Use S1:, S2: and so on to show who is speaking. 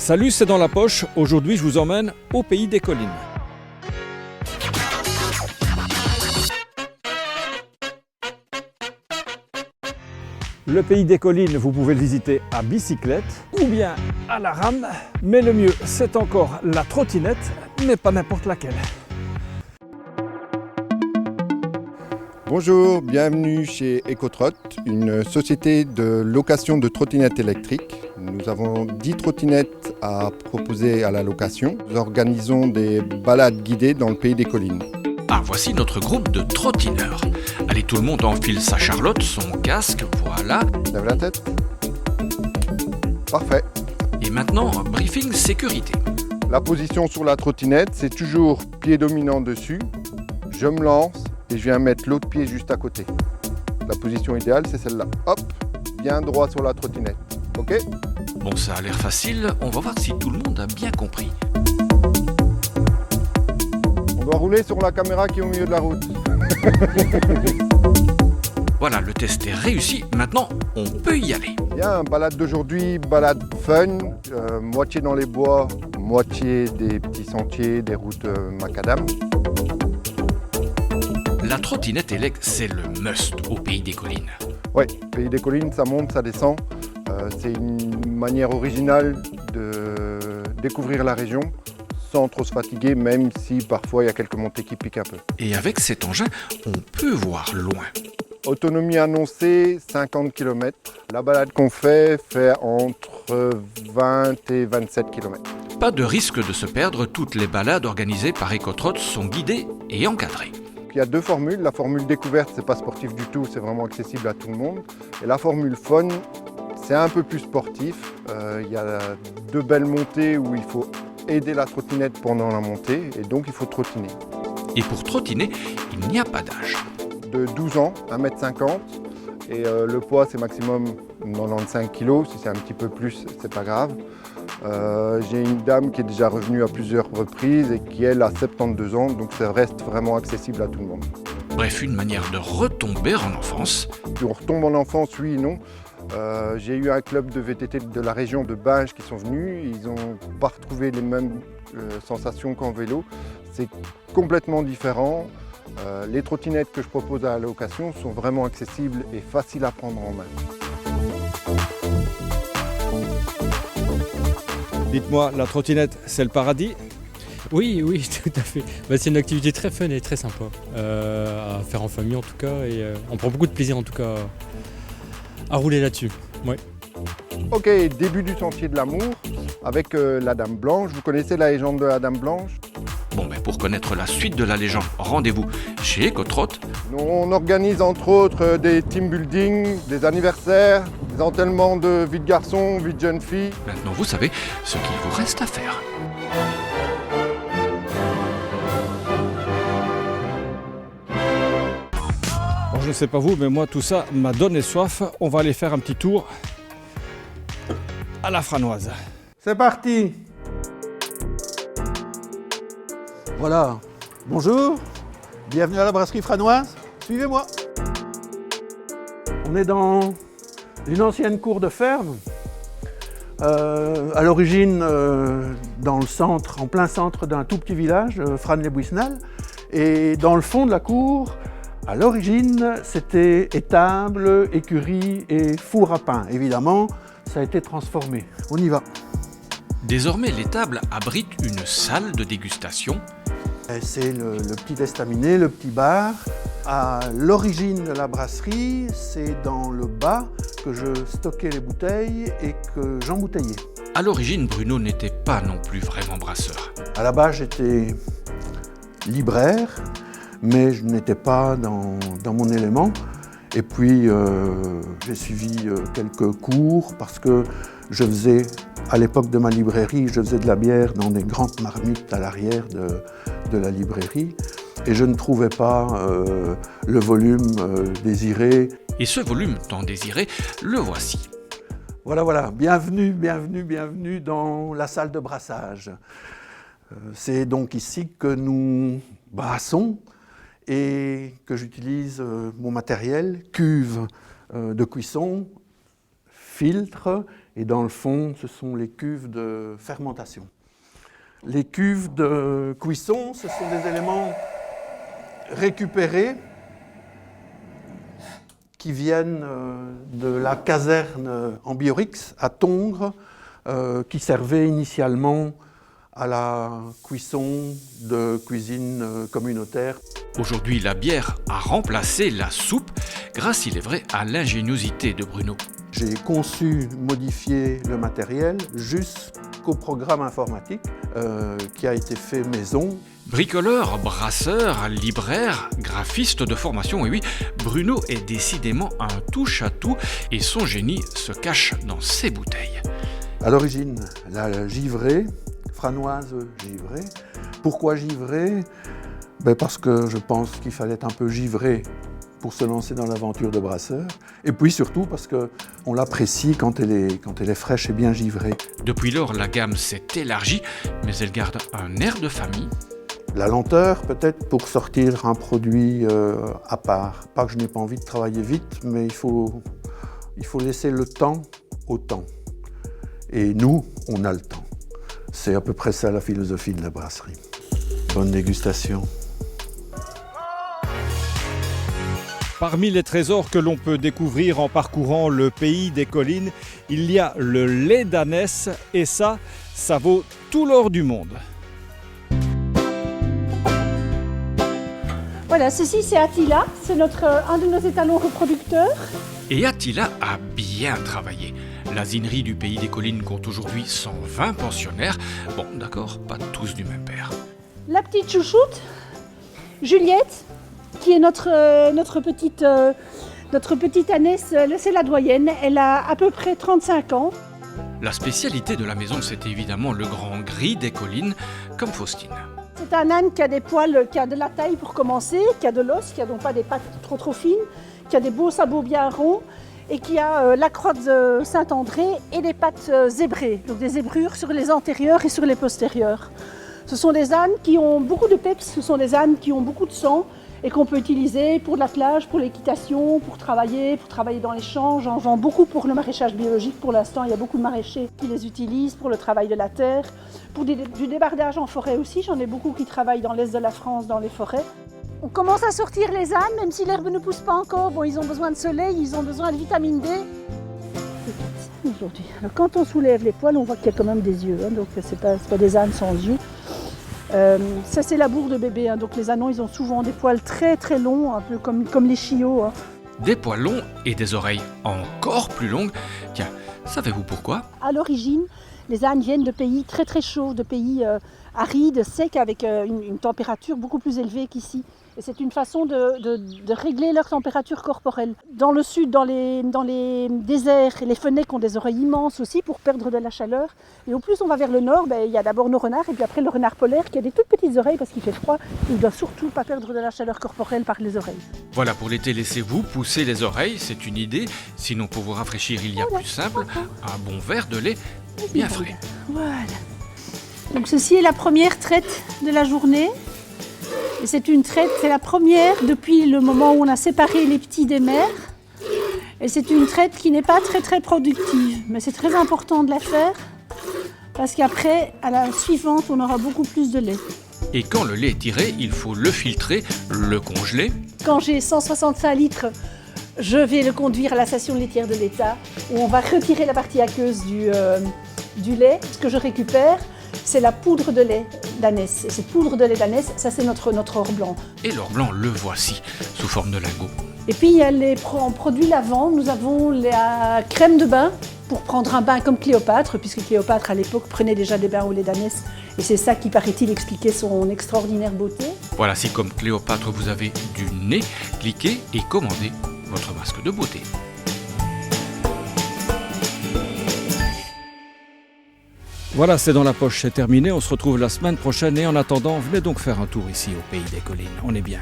S1: Salut, c'est dans la poche. Aujourd'hui, je vous emmène au pays des collines. Le pays des collines, vous pouvez le visiter à bicyclette ou bien à la rame. Mais le mieux, c'est encore la trottinette, mais pas n'importe laquelle.
S2: Bonjour, bienvenue chez Ecotrot, une société de location de trottinettes électriques. Nous avons 10 trottinettes à proposer à la location. Nous organisons des balades guidées dans le pays des collines.
S3: Ah, voici notre groupe de trottineurs. Allez, tout le monde enfile sa charlotte, son casque, voilà.
S2: Lève la tête. Parfait.
S3: Et maintenant, briefing sécurité.
S2: La position sur la trottinette, c'est toujours pied dominant dessus. Je me lance et je viens mettre l'autre pied juste à côté. La position idéale, c'est celle-là. Hop, bien droit sur la trottinette. Ok ?
S3: Bon, ça a l'air facile, on va voir si tout le monde a bien compris.
S2: On doit rouler sur la caméra qui est au milieu de la route.
S3: Voilà, le test est réussi, maintenant on peut y aller.
S2: Bien, balade d'aujourd'hui, balade fun, moitié dans les bois, moitié des petits sentiers, des routes macadam.
S3: La trottinette élect, c'est le must au pays des collines.
S2: Oui, pays des collines, ça monte, ça descend. C'est une manière originale de découvrir la région sans trop se fatiguer, même si parfois il y a quelques montées qui piquent un peu.
S3: Et avec cet engin, on peut voir loin.
S2: Autonomie annoncée, 50 km. La balade qu'on fait entre 20 et 27 km.
S3: Pas de risque de se perdre, toutes les balades organisées par Ecotrot sont guidées et encadrées.
S2: Il y a deux formules. La formule découverte, c'est pas sportif du tout, c'est vraiment accessible à tout le monde. Et la formule fun, c'est un peu plus sportif. Il y a deux belles montées où il faut aider la trottinette pendant la montée et donc il faut trottiner.
S3: Et pour trottiner, il n'y a pas d'âge.
S2: De 12 ans, 1,50 m et le poids c'est maximum 95 kg. Si c'est un petit peu plus, c'est pas grave. J'ai une dame qui est déjà revenue à plusieurs reprises et qui elle a 72 ans, donc ça reste vraiment accessible à tout le monde.
S3: Bref, une manière de retomber en enfance.
S2: Si on retombe en enfance, oui et non. J'ai eu un club de VTT de la région de Binge qui sont venus, ils n'ont pas retrouvé les mêmes sensations qu'en vélo. C'est complètement différent. Les trottinettes que je propose à la location sont vraiment accessibles et faciles à prendre en main.
S1: Dites-moi, la trottinette, c'est le paradis ?
S4: Oui, tout à fait. C'est une activité très fun et très sympa à faire en famille en tout cas. Et on prend beaucoup de plaisir en tout cas à rouler là-dessus. Ouais.
S2: Ok, début du sentier de l'amour avec la Dame Blanche. Vous connaissez la légende de la Dame Blanche ?
S3: Bon, pour connaître la suite de la légende, rendez-vous chez Ecotrot.
S2: On organise entre autres des team building, des anniversaires, des enterrements de vie de garçons, vie de jeunes filles.
S3: Maintenant, vous savez ce qu'il vous reste à faire.
S1: Bon, je ne sais pas vous, mais moi, tout ça m'a donné soif. On va aller faire un petit tour à la Franoise.
S5: C'est parti! Voilà, bonjour, bienvenue à la brasserie Franoise, suivez-moi. On est dans une ancienne cour de ferme, à l'origine dans le centre, en plein centre d'un tout petit village, Frane-les-Buisnal, et dans le fond de la cour, à l'origine, c'était étable, écurie et four à pain. Évidemment, ça a été transformé. On y va.
S3: Désormais, l'étable abrite une salle de dégustation.
S5: C'est le petit estaminet, le petit bar. À l'origine de la brasserie, c'est dans le bas que je stockais les bouteilles et que j'embouteillais.
S3: À l'origine, Bruno n'était pas non plus vraiment brasseur.
S5: À la base, j'étais libraire, mais je n'étais pas dans mon élément. Et puis, j'ai suivi quelques cours parce que je faisais, à l'époque de ma librairie, je faisais de la bière dans des grandes marmites à l'arrière de la librairie. Et je ne trouvais pas le volume désiré.
S3: Et ce volume tant désiré, le voici.
S5: Voilà, bienvenue dans la salle de brassage. C'est donc ici que nous brassons et que j'utilise mon matériel, cuve de cuisson, filtre Et dans le fond, ce sont les cuves de fermentation. Les cuves de cuisson, ce sont des éléments récupérés qui viennent de la caserne en Biorix à Tongres, qui servait initialement à la cuisson de cuisine communautaire.
S3: Aujourd'hui, la bière a remplacé la soupe grâce, il est vrai, à l'ingéniosité de Bruno.
S5: J'ai conçu, modifié le matériel jusqu'au programme informatique qui a été fait maison.
S3: Bricoleur, brasseur, libraire, graphiste de formation, et oui, Bruno est décidément un touche-à-tout et son génie se cache dans ses bouteilles.
S5: À l'origine, la givrée, franoise givrée. Pourquoi givrée ? Parce que je pense qu'il fallait un peu givrer pour se lancer dans l'aventure de brasseur. Et puis surtout parce qu'on l'apprécie quand elle est fraîche et bien givrée.
S3: Depuis lors, la gamme s'est élargie, mais elle garde un air de famille.
S5: La lenteur, peut-être, pour sortir un produit à part. Pas que je n'ai pas envie de travailler vite, mais il faut laisser le temps au temps. Et nous, on a le temps. C'est à peu près ça la philosophie de la brasserie. Bonne dégustation.
S1: Parmi les trésors que l'on peut découvrir en parcourant le pays des collines, il y a le lait d'ânesse et ça vaut tout l'or du monde.
S6: Voilà, ceci c'est Attila, c'est un de nos étalons reproducteurs.
S3: Et Attila a bien travaillé. L'asinerie du pays des collines compte aujourd'hui 120 pensionnaires. Bon, d'accord, pas tous du même père.
S6: La petite chouchoute, Juliette, qui est notre petite ânesse, c'est la doyenne. Elle a à peu près 35 ans.
S3: La spécialité de la maison, c'est évidemment le grand gris des collines, comme Faustine.
S6: C'est un âne qui a des poils, qui a de la taille pour commencer, qui a de l'os, qui a donc pas des pattes trop fines, qui a des beaux sabots bien ronds et qui a la croix de Saint-André et des pattes zébrées, donc des zébrures sur les antérieures et sur les postérieures. Ce sont des ânes qui ont beaucoup de peps, ce sont des ânes qui ont beaucoup de sang et qu'on peut utiliser pour l'attelage, pour l'équitation, pour travailler dans les champs. J'en vends beaucoup pour le maraîchage biologique pour l'instant. Il y a beaucoup de maraîchers qui les utilisent pour le travail de la terre, pour du débardage en forêt aussi. J'en ai beaucoup qui travaillent dans l'est de la France, dans les forêts. On commence à sortir les ânes, même si l'herbe ne pousse pas encore. Bon, ils ont besoin de soleil, ils ont besoin de vitamine D. Aujourd'hui. Alors, quand on soulève les poils, on voit qu'il y a quand même des yeux, hein, donc c'est pas des ânes sans yeux. Ça c'est la bourre de bébé, hein, donc les ânons ils ont souvent des poils très très longs, un peu comme les chiots. Hein.
S3: Des poils longs et des oreilles encore plus longues. Tiens, savez-vous pourquoi ?
S6: À l'origine, les ânes viennent de pays très très chauds, de pays arides, secs, avec une température beaucoup plus élevée qu'ici. Et c'est une façon de régler leur température corporelle. Dans le sud, dans les déserts, les fennecs ont des oreilles immenses aussi pour perdre de la chaleur. Et au plus on va vers le nord, il y a d'abord nos renards et puis après le renard polaire qui a des toutes petites oreilles parce qu'il fait froid. Il ne doit surtout pas perdre de la chaleur corporelle par les oreilles.
S3: Voilà, pour l'été, laissez-vous pousser les oreilles, c'est une idée. Sinon, pour vous rafraîchir, il y a plus simple, un bon verre de lait bien frais.
S6: Voilà. Donc ceci est la première traite de la journée. Et c'est une traite, c'est la première depuis le moment où on a séparé les petits des mères. Et c'est une traite qui n'est pas très très productive, mais c'est très important de la faire parce qu'après, à la suivante, on aura beaucoup plus de lait.
S3: Et quand le lait est tiré, il faut le filtrer, le congeler.
S6: Quand j'ai 165 litres, je vais le conduire à la station laitière de l'État où on va retirer la partie aqueuse du lait. Ce que je récupère, c'est la poudre de lait d'ânesse. Et cette poudre de lait d'ânesse, ça c'est notre or blanc.
S3: Et l'or blanc, le voici, sous forme de lingots.
S6: Et puis il y a en produits lavants, nous avons la crème de bain pour prendre un bain comme Cléopâtre, puisque Cléopâtre à l'époque prenait déjà des bains au lait d'ânesse. Et c'est ça qui, paraît-il, expliquait son extraordinaire beauté.
S3: Voilà, si comme Cléopâtre vous avez du nez, cliquez et commandez votre masque de beauté.
S1: Voilà, c'est dans la poche, c'est terminé. On se retrouve la semaine prochaine et en attendant, venez donc faire un tour ici au pays des collines. On est bien.